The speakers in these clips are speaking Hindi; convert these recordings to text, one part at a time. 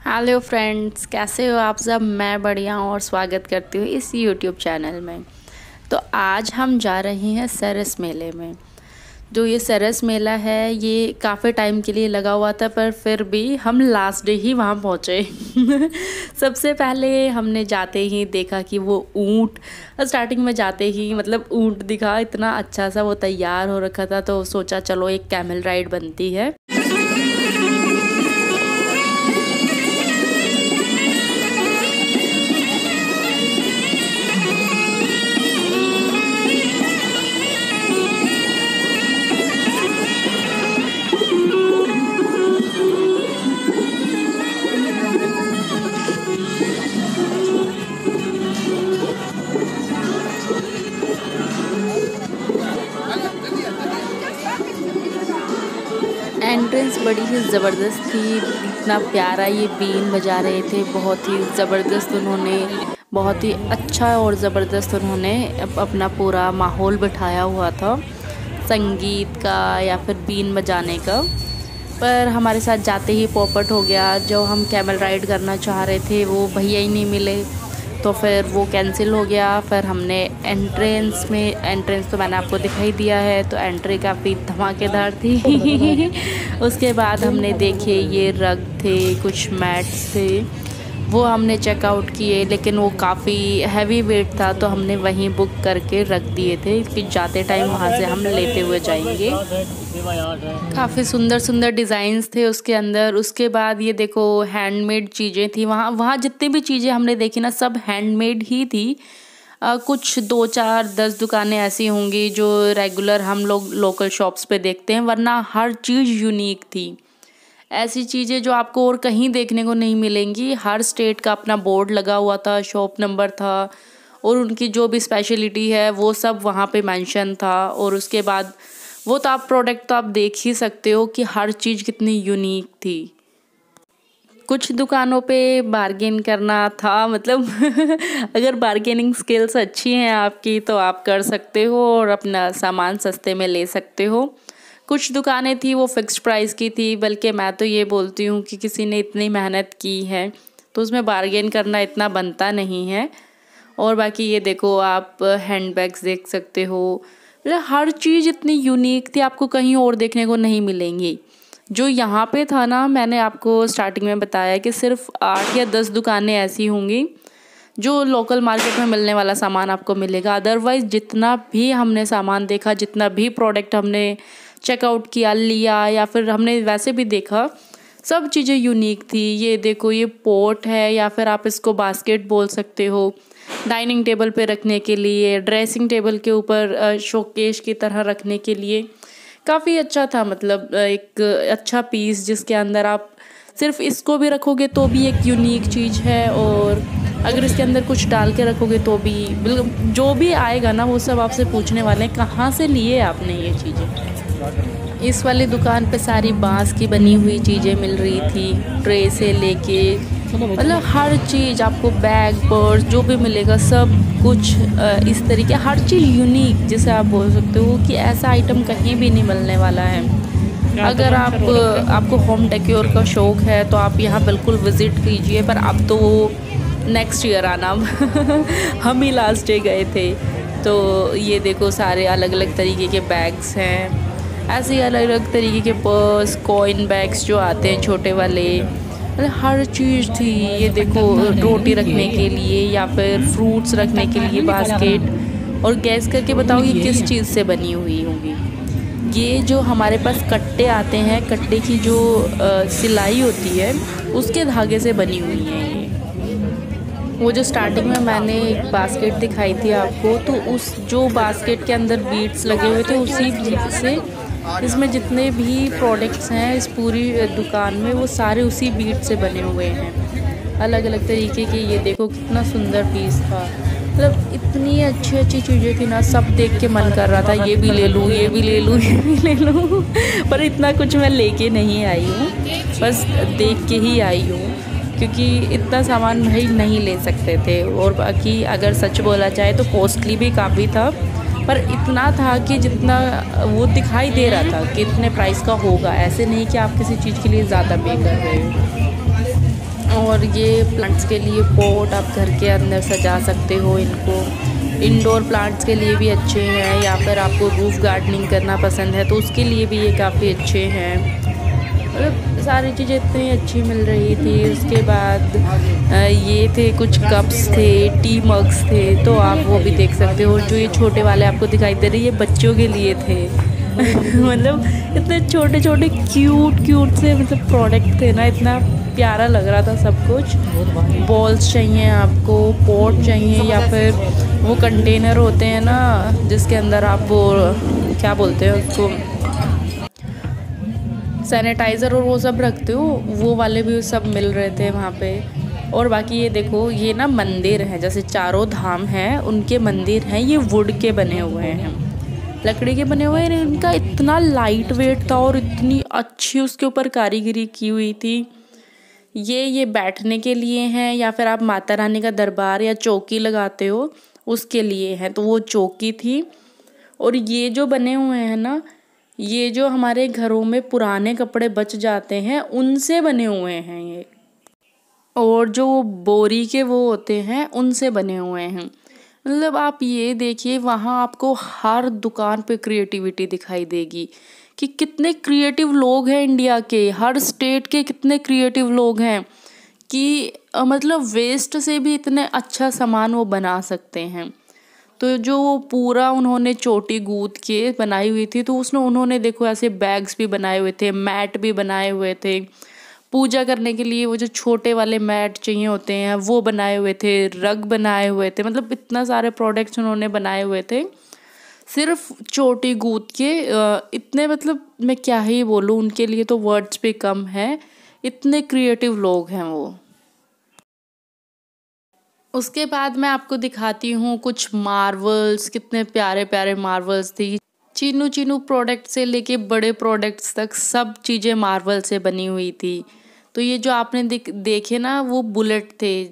हेलो फ्रेंड्स, कैसे हो आप सब। मैं बढ़िया हूँ और स्वागत करती हूँ इस यूट्यूब चैनल में। तो आज हम जा रहे हैं सरस मेले में। जो ये सरस मेला है ये काफ़ी टाइम के लिए लगा हुआ था, पर फिर भी हम लास्ट डे ही वहाँ पहुँचे। सबसे पहले हमने जाते ही देखा कि वो ऊँट, स्टार्टिंग में जाते ही मतलब ऊँट दिखा, इतना अच्छा सा वो तैयार हो रखा था, तो सोचा चलो एक कैमल राइड बनती है। एंट्रेंस बड़ी ही ज़बरदस्त थी, इतना प्यारा ये बीन बजा रहे थे, बहुत ही ज़बरदस्त उन्होंने, बहुत ही अच्छा और ज़बरदस्त उन्होंने अपना पूरा माहौल बिठाया हुआ था संगीत का या फिर बीन बजाने का। पर हमारे साथ जाते ही पॉपट हो गया। जो हम कैमल राइड करना चाह रहे थे वो भैया ही नहीं मिले, तो फिर वो कैंसिल हो गया। फिर हमने एंट्रेंस तो मैंने आपको दिखाई दिया है, तो एंट्री काफ़ी धमाकेदार थी। उसके बाद हमने देखे ये रग थे, कुछ मैट्स थे, वो हमने चेकआउट किए, लेकिन वो काफ़ी हैवी वेट था, तो हमने वहीं बुक करके रख दिए थे कि जाते टाइम वहाँ से हम लेते हुए जाएंगे। काफ़ी सुंदर सुंदर डिज़ाइंस थे उसके अंदर। उसके बाद ये देखो हैंडमेड चीज़ें थी वहाँ जितनी भी चीज़ें हमने देखी ना, सब हैंडमेड ही थी। कुछ 2 4 10 दुकानें ऐसी होंगी जो रेगुलर हम लोग लोकल शॉप्स पे देखते हैं, वरना हर चीज़ यूनिक थी। ऐसी चीज़ें जो आपको और कहीं देखने को नहीं मिलेंगी। हर स्टेट का अपना बोर्ड लगा हुआ था, शॉप नंबर था, और उनकी जो भी स्पेशलिटी है वो सब वहाँ पे मेंशन था। और उसके बाद वो तो आप प्रोडक्ट तो आप देख ही सकते हो कि हर चीज़ कितनी यूनिक थी। कुछ दुकानों पे बार्गेन करना था, मतलब अगर बार्गेनिंग स्किल्स अच्छी हैं आपकी तो आप कर सकते हो और अपना सामान सस्ते में ले सकते हो। कुछ दुकानें थी वो फिक्स्ड प्राइस की थी, बल्कि मैं तो ये बोलती हूँ कि किसी ने इतनी मेहनत की है तो उसमें बार्गेन करना इतना बनता नहीं है। और बाकी ये देखो आप हैंडबैग्स देख सकते हो, मतलब हर चीज़ इतनी यूनिक थी, आपको कहीं और देखने को नहीं मिलेंगी। जो यहाँ पे था ना, मैंने आपको स्टार्टिंग में बताया कि सिर्फ 8 या 10 दुकानें ऐसी होंगी जो लोकल मार्केट में मिलने वाला सामान आपको मिलेगा। अदरवाइज़ जितना भी हमने सामान देखा, जितना भी प्रोडक्ट हमने चेकआउट किया, लिया, या फिर हमने वैसे भी देखा, सब चीज़ें यूनिक थी। ये देखो ये पॉट है, या फिर आप इसको बास्केट बोल सकते हो, डाइनिंग टेबल पे रखने के लिए, ड्रेसिंग टेबल के ऊपर शोकेस की तरह रखने के लिए। काफ़ी अच्छा था, मतलब एक अच्छा पीस जिसके अंदर आप सिर्फ इसको भी रखोगे तो भी एक यूनिक चीज़ है, और अगर इसके अंदर कुछ डाल के रखोगे तो भी बिल्कुल जो भी आएगा ना वो सब आपसे पूछने वाले हैं कहाँ से लिए आपने ये चीज़ें। इस वाली दुकान पे सारी बांस की बनी हुई चीज़ें मिल रही थी, ट्रे से लेके मतलब हर चीज़ आपको, बैग पर्स जो भी मिलेगा सब कुछ इस तरीके, हर चीज़ यूनिक जिसे आप बोल सकते हो कि ऐसा आइटम कहीं भी नहीं मिलने वाला है। अगर आपको होम डेकोर का शौक़ है तो आप यहाँ बिल्कुल विज़िट कीजिए, पर अब तो नेक्स्ट ईयर आना। हम ही लास्ट डे गए थे। तो ये देखो सारे अलग अलग तरीके के बैग्स हैं, ऐसे अलग अलग तरीके के पर्स, कॉइन बैग्स जो आते हैं छोटे वाले, मतलब हर चीज़ थी। ये देखो रोटी रखने के लिए या फिर फ्रूट्स रखने के लिए बास्केट। और गैस करके बताओ ये किस चीज़ से बनी हुई होंगी। ये जो हमारे पास कट्टे आते हैं, कट्टे की जो सिलाई होती है उसके धागे से बनी हुई है ये। वो जो स्टार्टिंग में मैंने एक बास्केट दिखाई थी आपको, तो उस जो बास्केट के अंदर बीड्स लगे हुए थे उसी से इसमें जितने भी प्रोडक्ट्स हैं इस पूरी दुकान में वो सारे उसी बीड से बने हुए हैं, अलग अलग तरीके के। ये देखो कितना सुंदर पीस था, मतलब इतनी अच्छी अच्छी चीज़ें थी ना, सब देख के मन कर रहा था ये भी ले लूँ, ये भी ले लूँ, ये भी ले लूँ। पर इतना कुछ मैं लेके नहीं आई हूँ, बस देख के ही आई हूँ, क्योंकि इतना सामान भाई नहीं ले सकते थे। और बाकी अगर सच बोला जाए तो कॉस्टली भी काफ़ी था, पर इतना था कि जितना वो दिखाई दे रहा था कि इतने प्राइस का होगा, ऐसे नहीं कि आप किसी चीज़ के लिए ज़्यादा पे कर रहे हो। और ये प्लांट्स के लिए पॉट आप घर के अंदर सजा सकते हो इनको। इंडोर प्लांट्स के लिए भी अच्छे हैं, या फिर आपको रूफ गार्डनिंग करना पसंद है तो उसके लिए भी ये काफ़ी अच्छे हैं। मतलब सारी चीज़ें इतनी अच्छी मिल रही थी। उसके बाद ये थे कुछ कप्स थे, टी मग्स थे, तो आप वो भी देख सकते हो। जो ये छोटे वाले आपको दिखाई दे रहे, ये बच्चों के लिए थे। मतलब इतने छोटे छोटे क्यूट से मतलब प्रोडक्ट थे ना, इतना प्यारा लग रहा था सब कुछ। बॉल्स चाहिए आपको, पॉट चाहिए, या फिर वो कंटेनर होते हैं ना जिसके अंदर आप वो क्या बोलते हैं उसको, सैनिटाइज़र और वो सब रखते हो, वो वाले भी सब मिल रहे थे वहाँ पे। और बाकी ये देखो, ये ना मंदिर है, जैसे चारों धाम हैं उनके मंदिर हैं, ये वुड के बने हुए हैं, लकड़ी के बने हुए हैं। इनका इतना लाइट वेट था और इतनी अच्छी उसके ऊपर कारीगरी की हुई थी। ये बैठने के लिए हैं, या फिर आप माता रानी का दरबार या चौकी लगाते हो उसके लिए हैं, तो वो चौकी थी। और ये जो बने हुए हैं ना, ये जो हमारे घरों में पुराने कपड़े बच जाते हैं उनसे बने हुए हैं ये, और जो बोरी के वो होते हैं उनसे बने हुए हैं। मतलब आप ये देखिए, वहाँ आपको हर दुकान पे क्रिएटिविटी दिखाई देगी कि कितने क्रिएटिव लोग हैं इंडिया के, हर स्टेट के कितने क्रिएटिव लोग हैं कि मतलब वेस्ट से भी इतने अच्छा सामान वो बना सकते हैं। तो जो पूरा उन्होंने चोटी गूंथ के बनाई हुई थी, तो उसने उन्होंने देखो ऐसे बैग्स भी बनाए हुए थे, मैट भी बनाए हुए थे, पूजा करने के लिए वो जो छोटे वाले मैट चाहिए होते हैं वो बनाए हुए थे, रग बनाए हुए थे। मतलब इतना सारे प्रोडक्ट्स उन्होंने बनाए हुए थे सिर्फ चोटी गूंथ के। इतने मतलब मैं क्या ही बोलूँ, उनके लिए तो वर्ड्स भी कम है, इतने क्रिएटिव लोग हैं वो। उसके बाद मैं आपको दिखाती हूँ कुछ मार्वल्स, कितने प्यारे प्यारे मार्वल्स थी। चीनू प्रोडक्ट से लेके बड़े प्रोडक्ट्स तक सब चीज़ें मार्वल से बनी हुई थी। तो ये जो आपने देखे ना, वो बुलेट थे,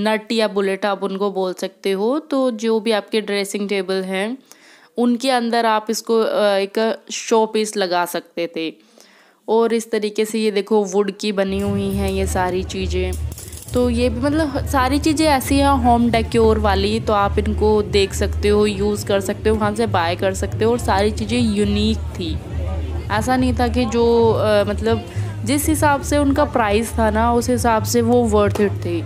नट या बुलेट आप उनको बोल सकते हो। तो जो भी आपके ड्रेसिंग टेबल हैं उनके अंदर आप इसको एक शो पीस लगा सकते थे। और इस तरीके से ये देखो वुड की बनी हुई हैं ये सारी चीज़ें। तो ये भी मतलब सारी चीज़ें ऐसी हैं होम डेकोर वाली, तो आप इनको देख सकते हो, यूज़ कर सकते हो, वहाँ से बाय कर सकते हो। और सारी चीज़ें यूनिक थी, ऐसा नहीं था कि जो मतलब जिस हिसाब से उनका प्राइस था ना उस हिसाब से वो वर्थ इट थी,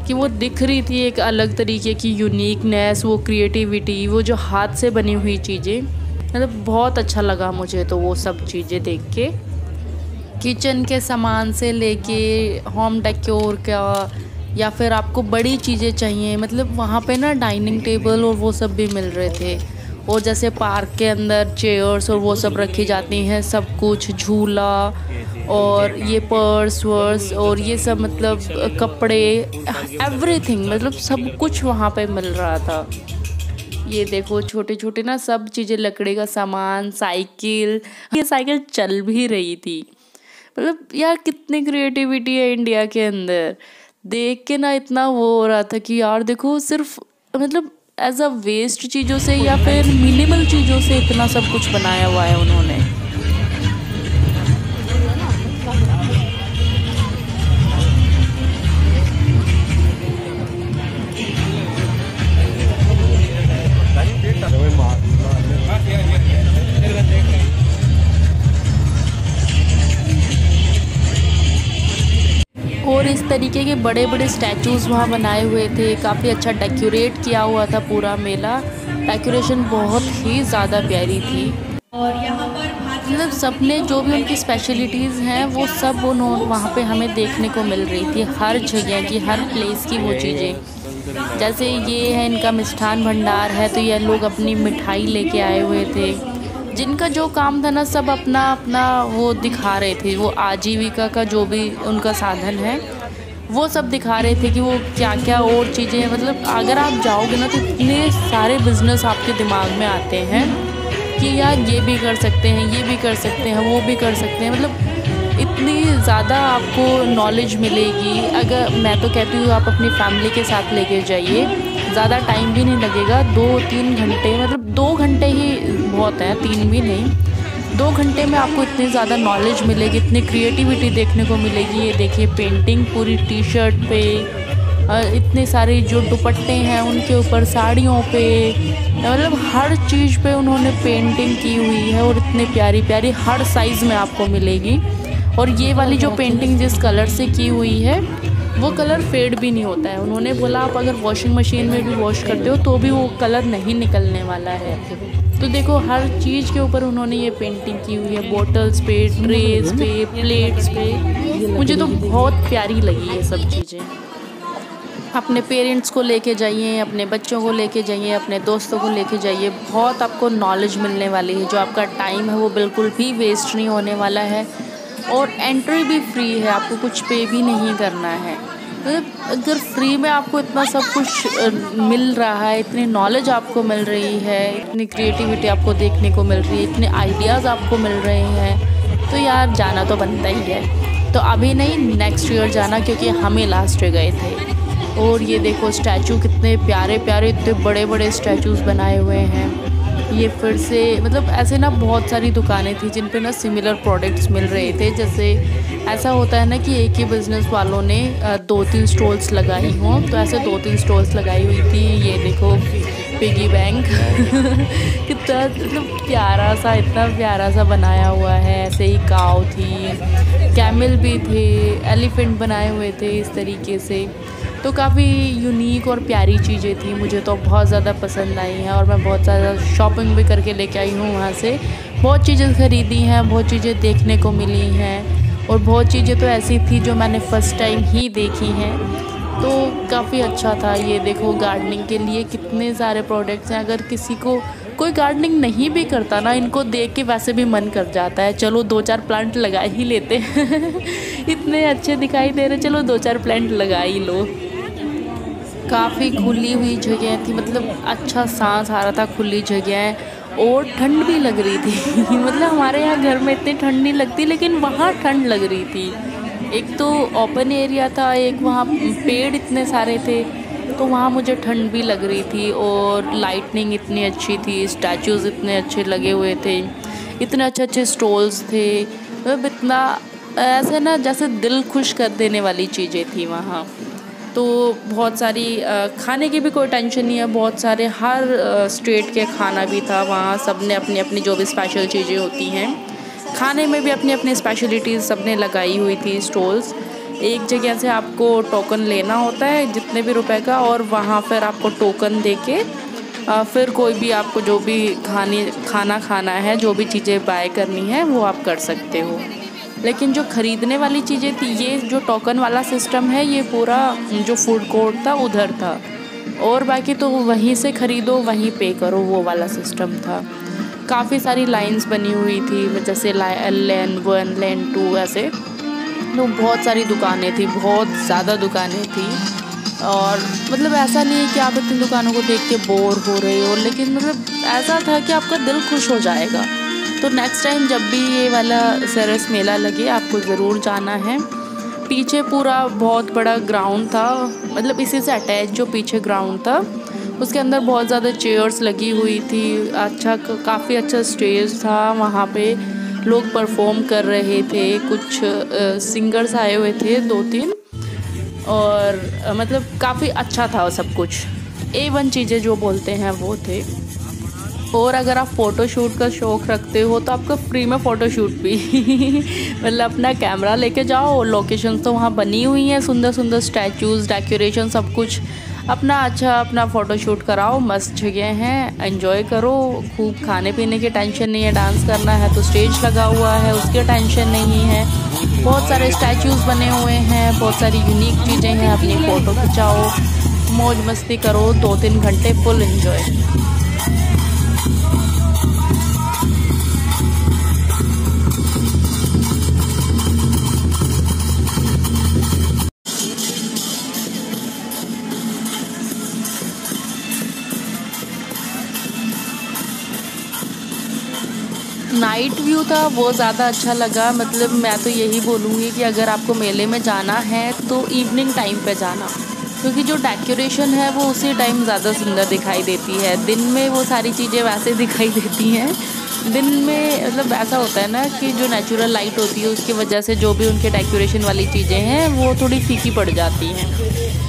कि वो दिख रही थी एक अलग तरीके की यूनिकनेस, वो क्रिएटिविटी, वो जो हाथ से बनी हुई चीज़ें। मतलब बहुत अच्छा लगा मुझे तो वो सब चीज़ें देख के। किचन के सामान से लेके होम डेकोर का, या फिर आपको बड़ी चीज़ें चाहिए, मतलब वहाँ पे ना डाइनिंग टेबल और वो सब भी मिल रहे थे। और जैसे पार्क के अंदर चेयर्स और वो सब रखी जाती हैं, सब कुछ, झूला और ये पर्स वर्स और ये सब, मतलब कपड़े, एवरीथिंग, मतलब सब कुछ वहाँ पे मिल रहा था। ये देखो छोटे छोटे ना सब चीज़ें, लकड़ी का सामान, साइकिल, ये साइकिल चल भी रही थी। मतलब यार कितनी क्रिएटिविटी है इंडिया के अंदर, देख के ना इतना वो हो रहा था कि यार देखो सिर्फ मतलब एज अ वेस्ट चीज़ों से या फिर मिनिमल चीज़ों से इतना सब कुछ बनाया हुआ है उन्होंने। और इस तरीके के बड़े बड़े स्टैचूज़ वहाँ बनाए हुए थे, काफ़ी अच्छा डेकोरेट किया हुआ था पूरा मेला। डेकोरेशन बहुत ही ज़्यादा प्यारी थी। और यहाँ पर मतलब सबने जो भी उनकी स्पेशलिटीज़ हैं वो सब उन्होंने वहाँ पे हमें देखने को मिल रही थी, हर जगह की, हर प्लेस की वो चीज़ें। जैसे ये है इनका मिष्ठान भंडार है, तो ये लोग अपनी मिठाई लेके आए हुए थे। जिनका जो काम था ना सब अपना अपना वो दिखा रहे थे, वो आजीविका का जो भी उनका साधन है वो सब दिखा रहे थे कि वो क्या क्या और चीज़ें हैं। मतलब अगर आप जाओगे ना तो इतने सारे बिजनेस आपके दिमाग में आते हैं कि यार ये भी कर सकते हैं, ये भी कर सकते हैं, वो भी कर सकते हैं। मतलब इतनी ज़्यादा आपको नॉलेज मिलेगी। अगर मैं तो कहती हूँ आप अपनी फैमिली के साथ लेके जाइए, ज़्यादा टाइम भी नहीं लगेगा, 2-3 घंटे, मतलब 2 घंटे ही बहुत है, 3 भी नहीं। 2 घंटे में आपको इतनी ज़्यादा नॉलेज मिलेगी, इतनी क्रिएटिविटी देखने को मिलेगी। ये देखिए पेंटिंग पूरी टी शर्ट पे, इतने सारे जो दुपट्टे हैं उनके ऊपर, साड़ियों पे, मतलब हर चीज़ पे उन्होंने पेंटिंग की हुई है और इतने प्यारी प्यारी हर साइज़ में आपको मिलेगी। और ये वाली जो पेंटिंग जिस कलर से की हुई है वो कलर फेड भी नहीं होता है। उन्होंने बोला आप अगर वॉशिंग मशीन में भी वॉश करते हो तो भी वो कलर नहीं निकलने वाला है। तो देखो हर चीज़ के ऊपर उन्होंने ये पेंटिंग की हुई है, बॉटल्स पे, ट्रेस पे, प्लेट्स पे। मुझे तो बहुत प्यारी लगी ये सब चीज़ें। अपने पेरेंट्स को लेके जाइए, अपने बच्चों को लेके जाइए, अपने दोस्तों को लेके जाइए, बहुत आपको नॉलेज मिलने वाली है। जो आपका टाइम है वो बिल्कुल भी वेस्ट नहीं होने वाला है। और एंट्री भी फ्री है, आपको कुछ पे भी नहीं करना है। अगर फ्री में आपको इतना सब कुछ मिल रहा है, इतनी नॉलेज आपको मिल रही है, इतनी क्रिएटिविटी आपको देखने को मिल रही है, इतने आइडियाज़ आपको मिल रहे हैं, तो यार जाना तो बनता ही है। तो अभी नहीं, नेक्स्ट ईयर जाना, क्योंकि हम ही लास्ट ईयर गए थे। और ये देखो स्टैचू कितने प्यारे प्यारे, इतने बड़े बड़े स्टैचूज़ बनाए हुए हैं। ये फिर से मतलब ऐसे ना बहुत सारी दुकानें थी जिन पे ना सिमिलर प्रोडक्ट्स मिल रहे थे। जैसे ऐसा होता है ना कि एक ही बिज़नेस वालों ने 2-3 स्टॉल्स लगाई हों, तो ऐसे 2-3 स्टॉल्स लगाई हुई थी। ये देखो पिगी बैंक कितना मतलब प्यारा सा, इतना प्यारा सा बनाया हुआ है। ऐसे ही काऊ थी, कैमल भी थे, एलिफेंट बनाए हुए थे इस तरीके से। तो काफ़ी यूनिक और प्यारी चीज़ें थी, मुझे तो बहुत ज़्यादा पसंद आई हैं। और मैं बहुत ज़्यादा शॉपिंग भी करके लेके आई हूँ वहाँ से। बहुत चीज़ें ख़रीदी हैं, बहुत चीज़ें देखने को मिली हैं, और बहुत चीज़ें तो ऐसी थी जो मैंने फ़र्स्ट टाइम ही देखी हैं। तो काफ़ी अच्छा था। ये देखो गार्डनिंग के लिए कितने सारे प्रोडक्ट्स हैं। अगर किसी को कोई गार्डनिंग नहीं भी करता ना, इनको देख के वैसे भी मन कर जाता है, चलो 2-4 प्लांट लगा ही लेते इतने अच्छे दिखाई दे रहे, चलो 2-4 प्लांट लगा ही लो। काफ़ी खुली हुई जगह थी, मतलब अच्छा सांस आ रहा था, खुली जगह, और ठंड भी लग रही थी मतलब हमारे यहाँ घर में इतनी ठंड नहीं लगती, लेकिन वहाँ ठंड लग रही थी। एक तो ओपन एरिया था, एक वहाँ पेड़ इतने सारे थे, तो वहाँ मुझे ठंड भी लग रही थी। और लाइटनिंग इतनी अच्छी थी, स्टैचूज़ इतने अच्छे लगे हुए थे, इतने अच्छे अच्छे स्टॉल्स थे, मतलब इतना ऐसे ना जैसे दिल खुश कर देने वाली चीज़ें थी वहाँ। तो बहुत सारी खाने की भी कोई टेंशन नहीं है, बहुत सारे हर स्टेट के खाना भी था वहाँ। सब ने अपनी अपनी जो भी स्पेशल चीज़ें होती हैं, खाने में भी अपनी अपनी स्पेशलिटीज़ सब ने लगाई हुई थी स्टॉल्स। एक जगह से आपको टोकन लेना होता है जितने भी रुपए का, और वहाँ फिर आपको टोकन देके फिर कोई भी आपको जो भी खाना खाना है, जो भी चीज़ें बाय करनी है वो आप कर सकते हो। लेकिन जो ख़रीदने वाली चीज़ें थी, ये जो टोकन वाला सिस्टम है, ये पूरा जो फूड कोर्ट था उधर था, और बाकी तो वहीं से ख़रीदो वहीं पे करो, वो वाला सिस्टम था। काफ़ी सारी लाइंस बनी हुई थी, जैसे लेन 1 लेन 2 ऐसे, तो बहुत सारी दुकानें थी, बहुत ज़्यादा दुकानें थी। और मतलब ऐसा नहीं है कि आप इतनी दुकानों को देख के बोर हो रहे हो, लेकिन मतलब ऐसा था कि आपका दिल खुश हो जाएगा। तो नेक्स्ट टाइम जब भी ये वाला सरस मेला लगे, आपको ज़रूर जाना है। पीछे पूरा बहुत बड़ा ग्राउंड था, मतलब इसी से अटैच जो पीछे ग्राउंड था, उसके अंदर बहुत ज़्यादा चेयर्स लगी हुई थी। अच्छा, काफ़ी अच्छा स्टेज था, वहाँ पे लोग परफॉर्म कर रहे थे, कुछ सिंगर्स आए हुए थे 2-3, और मतलब काफ़ी अच्छा था सब कुछ। A1 चीज़ें जो बोलते हैं वो थे। और अगर आप फ़ोटोशूट का शौक़ रखते हो तो आपका फ्री में फ़ोटोशूट भी मतलब अपना कैमरा लेके जाओ, लोकेशन तो वहाँ बनी हुई हैं, सुंदर सुंदर स्टैचूज़, डेकोरेशन, सब कुछ। अपना फ़ोटोशूट कराओ, मस्त जगह हैं, एंजॉय करो। खूब खाने पीने की टेंशन नहीं है, डांस करना है तो स्टेज लगा हुआ है, उसकी टेंशन नहीं है। बहुत सारे स्टैचूज़ बने हुए हैं, बहुत सारी यूनिक चीज़ें हैं। अपनी फ़ोटो खिंचाओ, मौज मस्ती करो, 2-3 घंटे फुल एंजॉय। नाइट व्यू था वो ज़्यादा अच्छा लगा। मतलब मैं तो यही बोलूँगी कि अगर आपको मेले में जाना है तो इवनिंग टाइम पे जाना, क्योंकि जो डेकोरेशन है वो उसी टाइम ज़्यादा सुंदर दिखाई देती है। दिन में वो सारी चीज़ें वैसे दिखाई देती हैं, दिन में मतलब ऐसा होता है ना कि जो नेचुरल लाइट होती है उसकी वजह से जो भी उनके डेकोरेशन वाली चीज़ें हैं वो थोड़ी फीकी पड़ जाती हैं,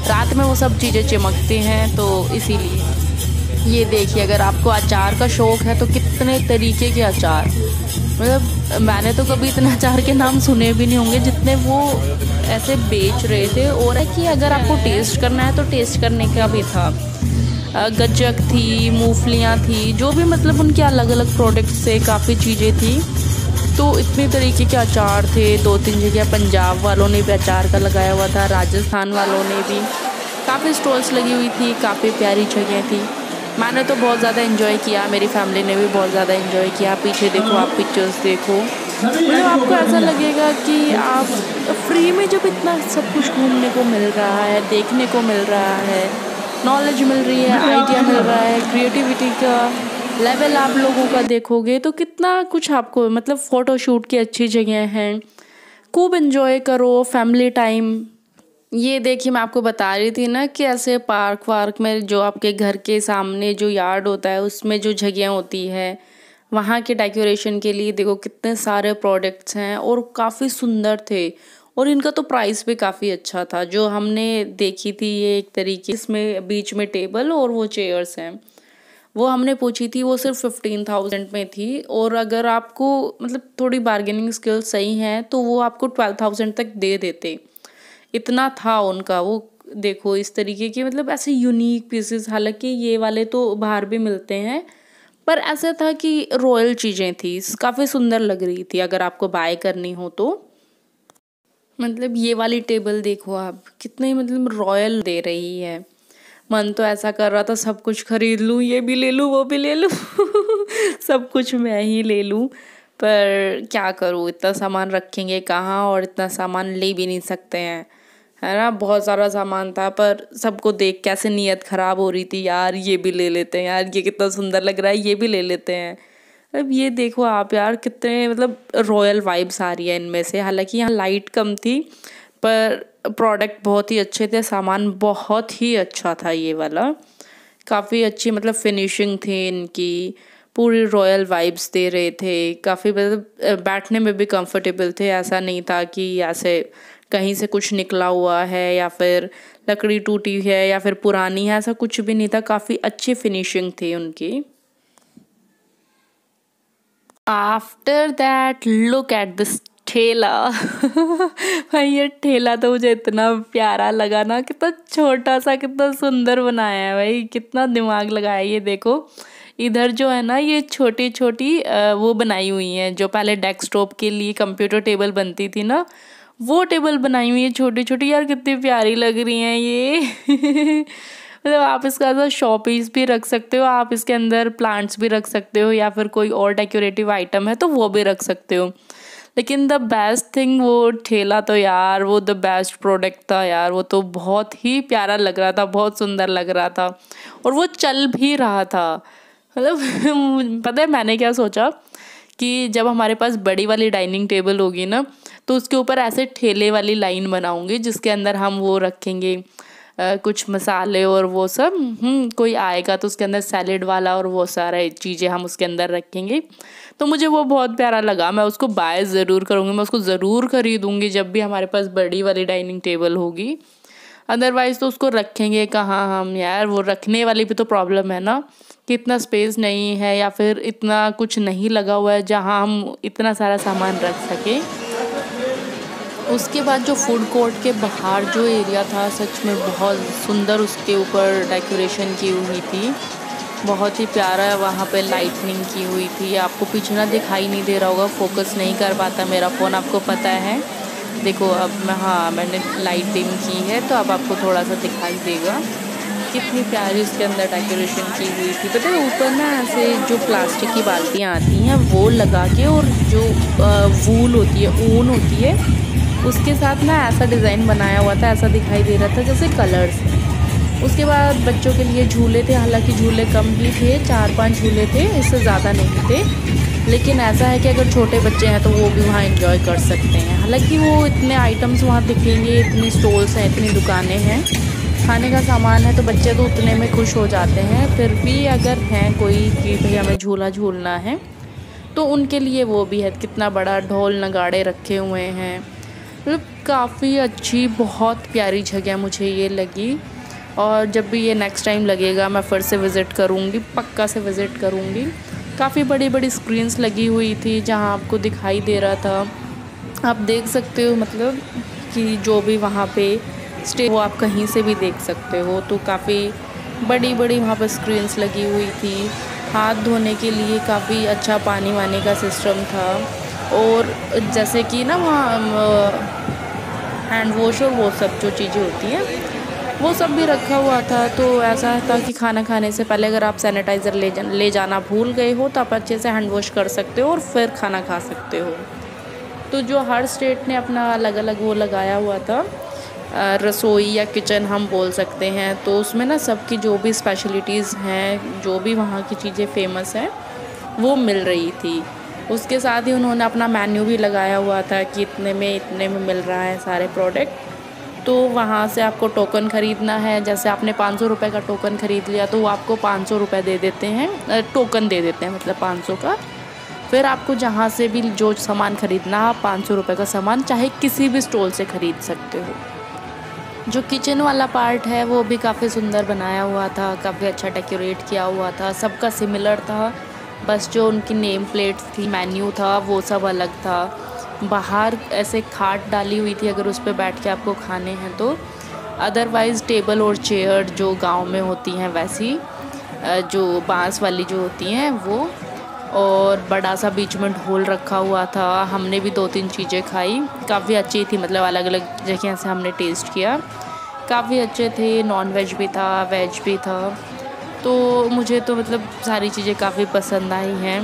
रात में वो सब चीज़ें चमकती हैं, तो इसीलिए। ये देखिए, अगर आपको अचार का शौक़ है तो कितने तरीके के अचार, मतलब मैंने तो कभी इतने अचार के नाम सुने भी नहीं होंगे जितने वो ऐसे बेच रहे थे। और है कि अगर आपको टेस्ट करना है तो टेस्ट करने का भी था, गज्जक थी, मूंगफलियाँ थी, जो भी मतलब उनके अलग अलग प्रोडक्ट्स से काफ़ी चीज़ें थी। तो इतने तरीके के अचार थे, 2-3 जगह पंजाब वालों ने भी अचार का लगाया हुआ था, राजस्थान वालों ने भी, काफ़ी स्टॉल्स लगी हुई थी, काफ़ी प्यारी जगह थी। मैंने तो बहुत ज़्यादा एंजॉय किया, मेरी फैमिली ने भी बहुत ज़्यादा एंजॉय किया। पीछे देखो आप, पिक्चर्स देखो, मतलब आपको ऐसा लगेगा कि आप फ्री में जब इतना सब कुछ घूमने को मिल रहा है, देखने को मिल रहा है, नॉलेज मिल रही है, आइडिया मिल रहा है, क्रिएटिविटी का लेवल आप लोगों का देखोगे तो कितना कुछ आपको, मतलब फ़ोटोशूट की अच्छी जगह हैं, खूब एंजॉय करो फैमिली टाइम। ये देखिए, मैं आपको बता रही थी ना कि ऐसे पार्क वार्क में जो आपके घर के सामने जो यार्ड होता है उसमें जो जगह होती है, वहाँ के डेकोरेशन के लिए देखो कितने सारे प्रोडक्ट्स हैं और काफ़ी सुंदर थे। और इनका तो प्राइस भी काफ़ी अच्छा था। जो हमने देखी थी ये एक तरीके, इसमें बीच में टेबल और वो चेयर्स हैं, वो हमने पूछी थी, वो सिर्फ 15,000 में थी। और अगर आपको मतलब थोड़ी बार्गेनिंग स्किल सही है तो वो आपको 12,000 तक दे देते, इतना था उनका। वो देखो इस तरीके के मतलब ऐसे यूनिक पीसेस, हालांकि ये वाले तो बाहर भी मिलते हैं, पर ऐसा था कि रॉयल चीज़ें थी, काफ़ी सुंदर लग रही थी अगर आपको बाय करनी हो तो। मतलब ये वाली टेबल देखो आप, कितने मतलब रॉयल दे रही है। मन तो ऐसा कर रहा था सब कुछ खरीद लूँ, ये भी ले लूँ, वो भी ले लूँ सब कुछ मैं ही ले लूँ, पर क्या करूँ, इतना सामान रखेंगे कहाँ, और इतना सामान ले भी नहीं सकते हैं, है ना। बहुत सारा सामान था, पर सबको देख कैसे नीयत ख़राब हो रही थी, यार ये भी ले लेते हैं, यार ये कितना सुंदर लग रहा है, ये भी ले लेते हैं। अब ये देखो आप यार, कितने मतलब रॉयल वाइब्स आ रही है इनमें से। हालांकि यहाँ लाइट कम थी, पर प्रोडक्ट बहुत ही अच्छे थे, सामान बहुत ही अच्छा था ये वाला, काफ़ी अच्छी मतलब फिनिशिंग थी इनकी, पूरी रॉयल वाइब्स दे रहे थे, काफ़ी मतलब बैठने में भी कंफर्टेबल थे। ऐसा नहीं था कि ऐसे कहीं से कुछ निकला हुआ है या फिर लकड़ी टूटी है या फिर पुरानी है, ऐसा कुछ भी नहीं था, काफ़ी अच्छी फिनिशिंग थी उनकी। After that look at this ठेला भाई ये ठेला तो मुझे इतना प्यारा लगा ना, कितना छोटा सा, कितना सुंदर बनाया है भाई, कितना दिमाग लगाया। ये देखो इधर जो है ना, ये छोटी छोटी वो बनाई हुई हैं, जो पहले डेस्कटॉप के लिए कंप्यूटर टेबल बनती थी ना, वो टेबल बनाई हुई है छोटी छोटी। यार कितनी प्यारी लग रही हैं ये मतलब आप इसका तो शो पीस भी रख सकते हो, आप इसके अंदर प्लांट्स भी रख सकते हो, या फिर कोई और डेकोरेटिव आइटम है तो वो भी रख सकते हो। लेकिन द बेस्ट थिंग, वो ठेला तो यार वो द बेस्ट प्रोडक्ट था यार, वो तो बहुत ही प्यारा लग रहा था, बहुत सुंदर लग रहा था, और वो चल भी रहा था। मतलब पता है मैंने क्या सोचा कि जब हमारे पास बड़ी वाली डाइनिंग टेबल होगी ना, तो उसके ऊपर ऐसे ठेले वाली लाइन बनाऊंगी जिसके अंदर हम वो रखेंगे कुछ मसाले और वो सब। कोई आएगा तो उसके अंदर सैलेड वाला और वो सारा चीज़ें हम उसके अंदर रखेंगे। तो मुझे वो बहुत प्यारा लगा, मैं उसको बाय ज़रूर करूँगी, मैं उसको ज़रूर खरीदूँगी जब भी हमारे पास बड़ी वाली डाइनिंग टेबल होगी। अदरवाइज़ तो उसको रखेंगे कहाँ हम यार, वो रखने वाली भी तो प्रॉब्लम है ना, कि इतना स्पेस नहीं है या फिर इतना कुछ नहीं लगा हुआ है जहाँ हम इतना सारा सामान रख सकें। उसके बाद जो फूड कोर्ट के बाहर जो एरिया था, सच में बहुत सुंदर उसके ऊपर डेकोरेशन की हुई थी, बहुत ही प्यारा। वहाँ पे लाइटनिंग की हुई थी, आपको पीछे ना दिखाई नहीं दे रहा होगा, फोकस नहीं कर पाता मेरा फ़ोन, आपको पता है। देखो अब मैंने लाइटिंग की है तो अब आपको थोड़ा सा दिखाई देगा, कितनी प्यारी इसके अंदर डेकोरेशन की हुई थी। पता है ऊपर ना ऐसे जो प्लास्टिक की बाल्टियाँ आती हैं वो लगा के, और जो वूल होती है, ऊन होती है, उसके साथ ना ऐसा डिज़ाइन बनाया हुआ था, ऐसा दिखाई दे रहा था जैसे कलर्स। उसके बाद बच्चों के लिए झूले थे, हालांकि झूले कम ही थे, 4-5 झूले थे, इससे ज़्यादा नहीं थे। लेकिन ऐसा है कि अगर छोटे बच्चे हैं तो वो भी वहाँ एंजॉय कर सकते हैं। हालांकि वो इतने आइटम्स वहाँ दिखेंगे, इतनी स्टॉल्स हैं, इतनी दुकानें हैं, खाने का सामान है, तो बच्चे तो उतने में खुश हो जाते हैं। फिर भी अगर हैं कोई कि भाई हमें झूला झूलना है तो उनके लिए वो भी है। कितना बड़ा ढोल नगाड़े रखे हुए हैं, मतलब काफ़ी अच्छी बहुत प्यारी जगह मुझे ये लगी। और जब भी ये नेक्स्ट टाइम लगेगा मैं फिर से विज़िट करूँगी, पक्का से विज़िट करूँगी। काफ़ी बड़ी बड़ी स्क्रीन्स लगी हुई थी जहाँ आपको दिखाई दे रहा था। आप देख सकते हो मतलब कि जो भी वहाँ पे स्टे वो आप कहीं से भी देख सकते हो। तो काफ़ी बड़ी बड़ी वहाँ पर स्क्रीन्स लगी हुई थी। हाथ धोने के लिए काफ़ी अच्छा पानी वानी का सिस्टम था। और जैसे कि ना वहाँ हैंड वॉश और वो सब जो चीज़ें होती हैं वो सब भी रखा हुआ था। तो ऐसा था कि खाना खाने से पहले अगर आप सैनिटाइज़र ले जाना भूल गए हो तो आप अच्छे से हैंड वॉश कर सकते हो और फिर खाना खा सकते हो। तो जो हर स्टेट ने अपना अलग अलग वो लगाया हुआ था, रसोई या किचन हम बोल सकते हैं। तो उसमें ना सबकी जो भी स्पेशलिटीज़ हैं, जो भी वहाँ की चीज़ें फेमस हैं वो मिल रही थी। उसके साथ ही उन्होंने अपना मेन्यू भी लगाया हुआ था कि इतने में मिल रहा है सारे प्रोडक्ट। तो वहाँ से आपको टोकन ख़रीदना है। जैसे आपने 500 रुपये का टोकन ख़रीद लिया तो वो आपको 500 रुपये दे देते हैं, टोकन दे देते हैं मतलब 500 का। फिर आपको जहाँ से भी जो सामान ख़रीदना आप 500 रुपये का सामान चाहे किसी भी स्टॉल से ख़रीद सकते हो। जो किचन वाला पार्ट है वो भी काफ़ी सुंदर बनाया हुआ था, काफ़ी अच्छा डेकोरेट किया हुआ था, सबका सिमिलर था। बस जो उनकी नेम प्लेट्स थी, मेन्यू था, वो सब अलग था। बाहर ऐसे खाट डाली हुई थी अगर उस पर बैठ के आपको खाने हैं तो। अदरवाइज़ टेबल और चेयर जो गांव में होती हैं वैसी, जो बांस वाली जो होती हैं वो। और बड़ा सा बीच में ढोल रखा हुआ था। हमने भी 2-3 चीज़ें खाई, काफ़ी अच्छी थी, मतलब अलग अलग जगह से हमने टेस्ट किया, काफ़ी अच्छे थे। नॉन वेज भी था, वेज भी था। तो मुझे तो मतलब सारी चीज़ें काफ़ी पसंद आई हैं।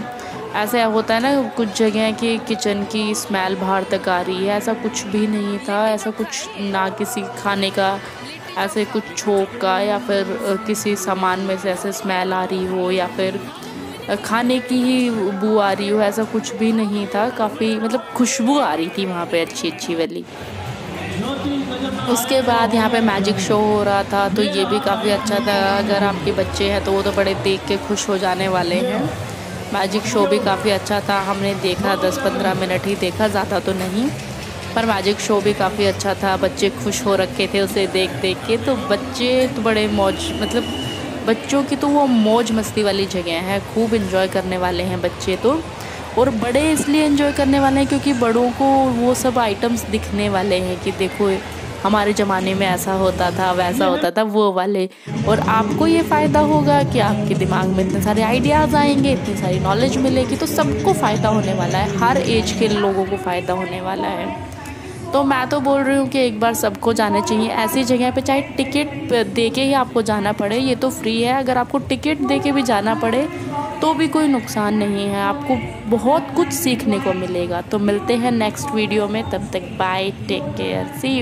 ऐसा होता है ना कुछ जगह की किचन की स्मेल बाहर तक आ रही है, ऐसा कुछ भी नहीं था। ऐसा कुछ ना किसी खाने का ऐसे कुछ छोक का या फिर किसी सामान में से ऐसे स्मेल आ रही हो या फिर खाने की ही बू आ रही हो, ऐसा कुछ भी नहीं था। काफ़ी मतलब खुशबू आ रही थी वहाँ पे अच्छी अच्छी वाली। उसके बाद यहाँ पे मैजिक शो हो रहा था, तो ये भी काफ़ी अच्छा था। अगर आपके बच्चे हैं तो वो तो बड़े देख के खुश हो जाने वाले हैं। मैजिक शो भी काफ़ी अच्छा था, हमने देखा 10-15 मिनट ही देखा, ज़्यादा तो नहीं, पर मैजिक शो भी काफ़ी अच्छा था। बच्चे खुश हो रखे थे उसे देख देख के। तो बच्चे तो बड़े मौज, मतलब बच्चों की तो वो मौज मस्ती वाली जगह है, खूब इन्जॉय करने वाले हैं बच्चे तो। और बड़े इसलिए एंजॉय करने वाले हैं क्योंकि बड़ों को वो सब आइटम्स दिखने वाले हैं कि देखो हमारे ज़माने में ऐसा होता था, वैसा होता था, वो वाले। और आपको ये फ़ायदा होगा कि आपके दिमाग में इतने सारे आइडियाज़ आएंगे, इतनी सारी नॉलेज मिलेगी, तो सबको फ़ायदा होने वाला है, हर एज के लोगों को फ़ायदा होने वाला है। तो मैं तो बोल रही हूँ कि एक बार सबको जाना चाहिए ऐसी जगह पे, चाहे टिकट दे के ही आपको जाना पड़े, ये तो फ्री है। अगर आपको टिकट दे के भी जाना पड़े तो भी कोई नुकसान नहीं है, आपको बहुत कुछ सीखने को मिलेगा। तो मिलते हैं नेक्स्ट वीडियो में, तब तक bye, take care, see you.